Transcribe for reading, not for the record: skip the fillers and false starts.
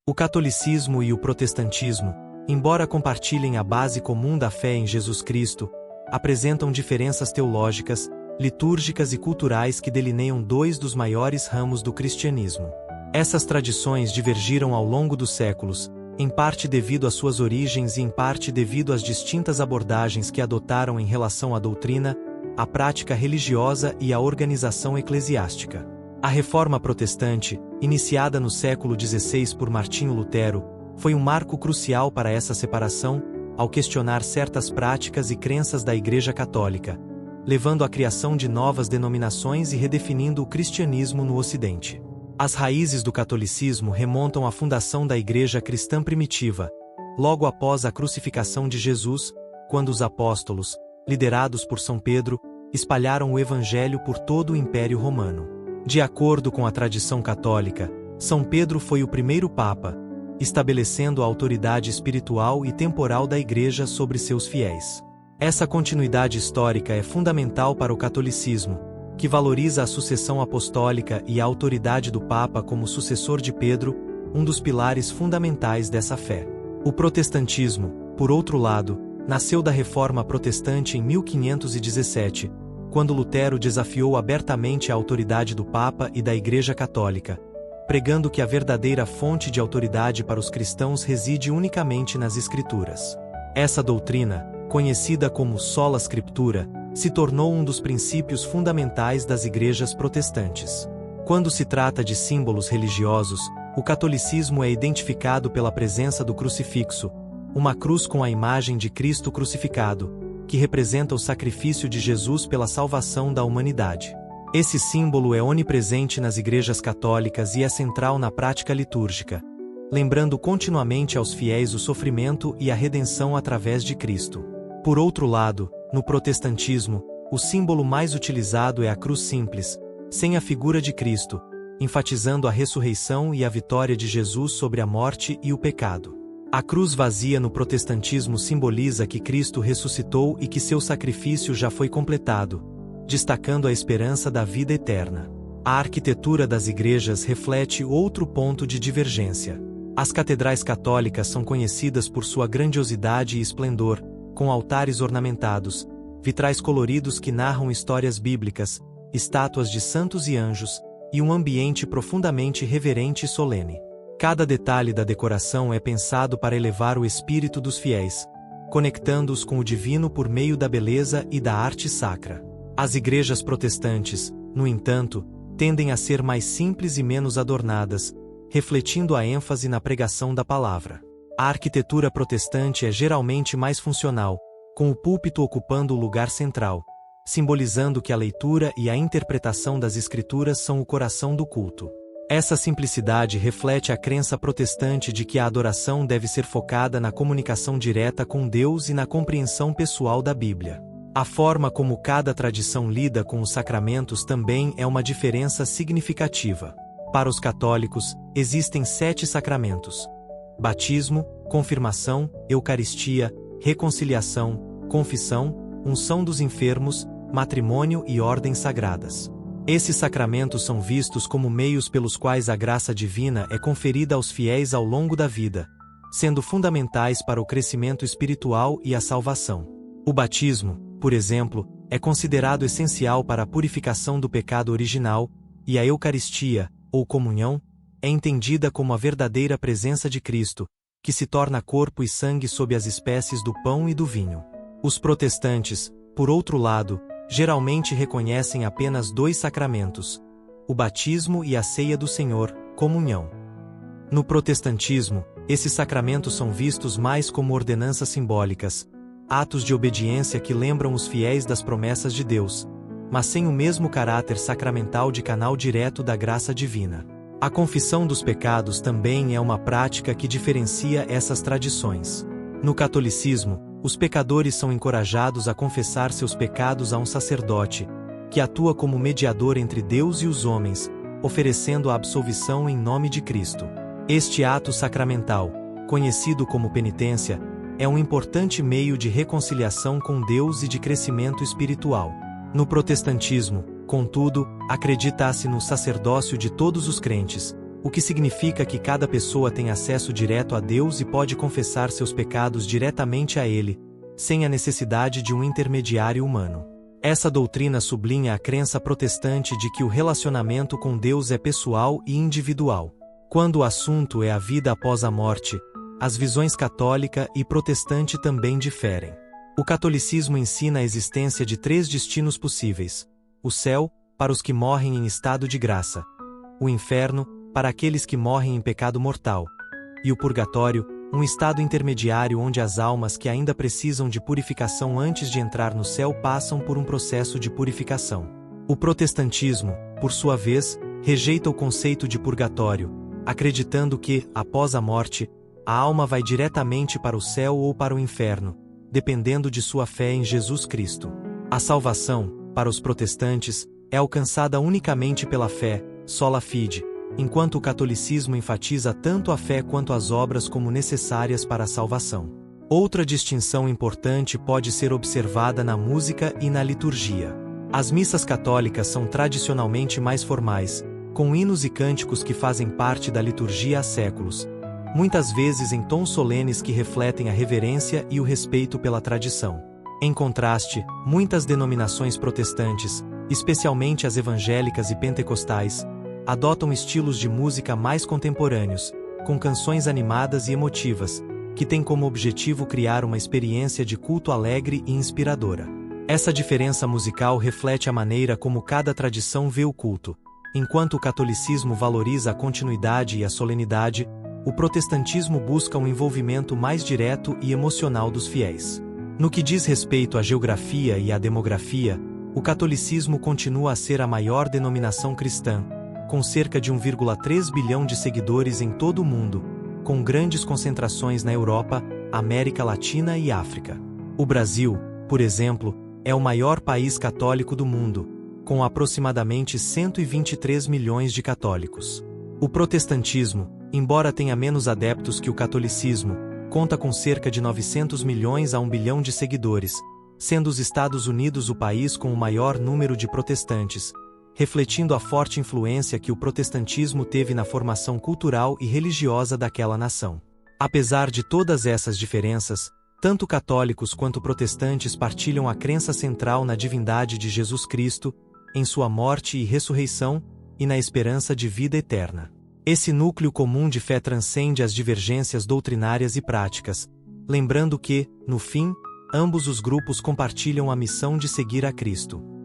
O catolicismo e o protestantismo, embora compartilhem a base comum da fé em Jesus Cristo, apresentam diferenças teológicas, litúrgicas e culturais que delineiam dois dos maiores ramos do cristianismo. Essas tradições divergiram ao longo dos séculos, em parte devido às suas origens e em parte devido às distintas abordagens que adotaram em relação à doutrina, à prática religiosa e à organização eclesiástica. A Reforma Protestante, iniciada no século XVI por Martinho Lutero, foi um marco crucial para essa separação, ao questionar certas práticas e crenças da Igreja Católica, levando à criação de novas denominações e redefinindo o cristianismo no Ocidente. As raízes do catolicismo remontam à fundação da Igreja cristã primitiva, logo após a crucificação de Jesus, quando os apóstolos, liderados por São Pedro, espalharam o Evangelho por todo o Império Romano. De acordo com a tradição católica, São Pedro foi o primeiro Papa, estabelecendo a autoridade espiritual e temporal da Igreja sobre seus fiéis. Essa continuidade histórica é fundamental para o catolicismo, que valoriza a sucessão apostólica e a autoridade do Papa como sucessor de Pedro, um dos pilares fundamentais dessa fé. O protestantismo, por outro lado, nasceu da Reforma Protestante em 1517, quando Lutero desafiou abertamente a autoridade do Papa e da Igreja Católica, pregando que a verdadeira fonte de autoridade para os cristãos reside unicamente nas Escrituras. Essa doutrina, conhecida como sola scriptura, se tornou um dos princípios fundamentais das igrejas protestantes. Quando se trata de símbolos religiosos, o catolicismo é identificado pela presença do crucifixo, uma cruz com a imagem de Cristo crucificado, que representa o sacrifício de Jesus pela salvação da humanidade. Esse símbolo é onipresente nas igrejas católicas e é central na prática litúrgica, lembrando continuamente aos fiéis o sofrimento e a redenção através de Cristo. Por outro lado, no protestantismo, o símbolo mais utilizado é a cruz simples, sem a figura de Cristo, enfatizando a ressurreição e a vitória de Jesus sobre a morte e o pecado. A cruz vazia no protestantismo simboliza que Cristo ressuscitou e que seu sacrifício já foi completado, destacando a esperança da vida eterna. A arquitetura das igrejas reflete outro ponto de divergência. As catedrais católicas são conhecidas por sua grandiosidade e esplendor, com altares ornamentados, vitrais coloridos que narram histórias bíblicas, estátuas de santos e anjos, e um ambiente profundamente reverente e solene. Cada detalhe da decoração é pensado para elevar o espírito dos fiéis, conectando-os com o divino por meio da beleza e da arte sacra. As igrejas protestantes, no entanto, tendem a ser mais simples e menos adornadas, refletindo a ênfase na pregação da palavra. A arquitetura protestante é geralmente mais funcional, com o púlpito ocupando o lugar central, simbolizando que a leitura e a interpretação das Escrituras são o coração do culto. Essa simplicidade reflete a crença protestante de que a adoração deve ser focada na comunicação direta com Deus e na compreensão pessoal da Bíblia. A forma como cada tradição lida com os sacramentos também é uma diferença significativa. Para os católicos, existem 7 sacramentos: batismo, confirmação, eucaristia, reconciliação, confissão, unção dos enfermos, matrimônio e ordens sagradas. Esses sacramentos são vistos como meios pelos quais a graça divina é conferida aos fiéis ao longo da vida, sendo fundamentais para o crescimento espiritual e a salvação. O batismo, por exemplo, é considerado essencial para a purificação do pecado original, e a Eucaristia, ou comunhão, é entendida como a verdadeira presença de Cristo, que se torna corpo e sangue sob as espécies do pão e do vinho. Os protestantes, por outro lado, geralmente reconhecem apenas 2 sacramentos: o batismo e a ceia do Senhor, comunhão. No protestantismo, esses sacramentos são vistos mais como ordenanças simbólicas, atos de obediência que lembram os fiéis das promessas de Deus, mas sem o mesmo caráter sacramental de canal direto da graça divina. A confissão dos pecados também é uma prática que diferencia essas tradições. No catolicismo, os pecadores são encorajados a confessar seus pecados a um sacerdote, que atua como mediador entre Deus e os homens, oferecendo a absolvição em nome de Cristo. Este ato sacramental, conhecido como penitência, é um importante meio de reconciliação com Deus e de crescimento espiritual. No protestantismo, contudo, acredita-se no sacerdócio de todos os crentes, o que significa que cada pessoa tem acesso direto a Deus e pode confessar seus pecados diretamente a Ele, sem a necessidade de um intermediário humano. Essa doutrina sublinha a crença protestante de que o relacionamento com Deus é pessoal e individual. Quando o assunto é a vida após a morte, as visões católica e protestante também diferem. O catolicismo ensina a existência de 3 destinos possíveis: o céu, para os que morrem em estado de graça; o inferno, para aqueles que morrem em pecado mortal; e o purgatório, um estado intermediário onde as almas que ainda precisam de purificação antes de entrar no céu passam por um processo de purificação. O protestantismo, por sua vez, rejeita o conceito de purgatório, acreditando que, após a morte, a alma vai diretamente para o céu ou para o inferno, dependendo de sua fé em Jesus Cristo. A salvação, para os protestantes, é alcançada unicamente pela fé, sola fide, enquanto o catolicismo enfatiza tanto a fé quanto as obras como necessárias para a salvação. Outra distinção importante pode ser observada na música e na liturgia. As missas católicas são tradicionalmente mais formais, com hinos e cânticos que fazem parte da liturgia há séculos, muitas vezes em tons solenes que refletem a reverência e o respeito pela tradição. Em contraste, muitas denominações protestantes, especialmente as evangélicas e pentecostais, adotam estilos de música mais contemporâneos, com canções animadas e emotivas, que têm como objetivo criar uma experiência de culto alegre e inspiradora. Essa diferença musical reflete a maneira como cada tradição vê o culto. Enquanto o catolicismo valoriza a continuidade e a solenidade, o protestantismo busca um envolvimento mais direto e emocional dos fiéis. No que diz respeito à geografia e à demografia, o catolicismo continua a ser a maior denominação cristã, com cerca de 1,3 bilhão de seguidores em todo o mundo, com grandes concentrações na Europa, América Latina e África. O Brasil, por exemplo, é o maior país católico do mundo, com aproximadamente 123 milhões de católicos. O protestantismo, embora tenha menos adeptos que o catolicismo, conta com cerca de 900 milhões a 1 bilhão de seguidores, sendo os Estados Unidos o país com o maior número de protestantes, refletindo a forte influência que o protestantismo teve na formação cultural e religiosa daquela nação. Apesar de todas essas diferenças, tanto católicos quanto protestantes partilham a crença central na divindade de Jesus Cristo, em sua morte e ressurreição, e na esperança de vida eterna. Esse núcleo comum de fé transcende as divergências doutrinárias e práticas, lembrando que, no fim, ambos os grupos compartilham a missão de seguir a Cristo.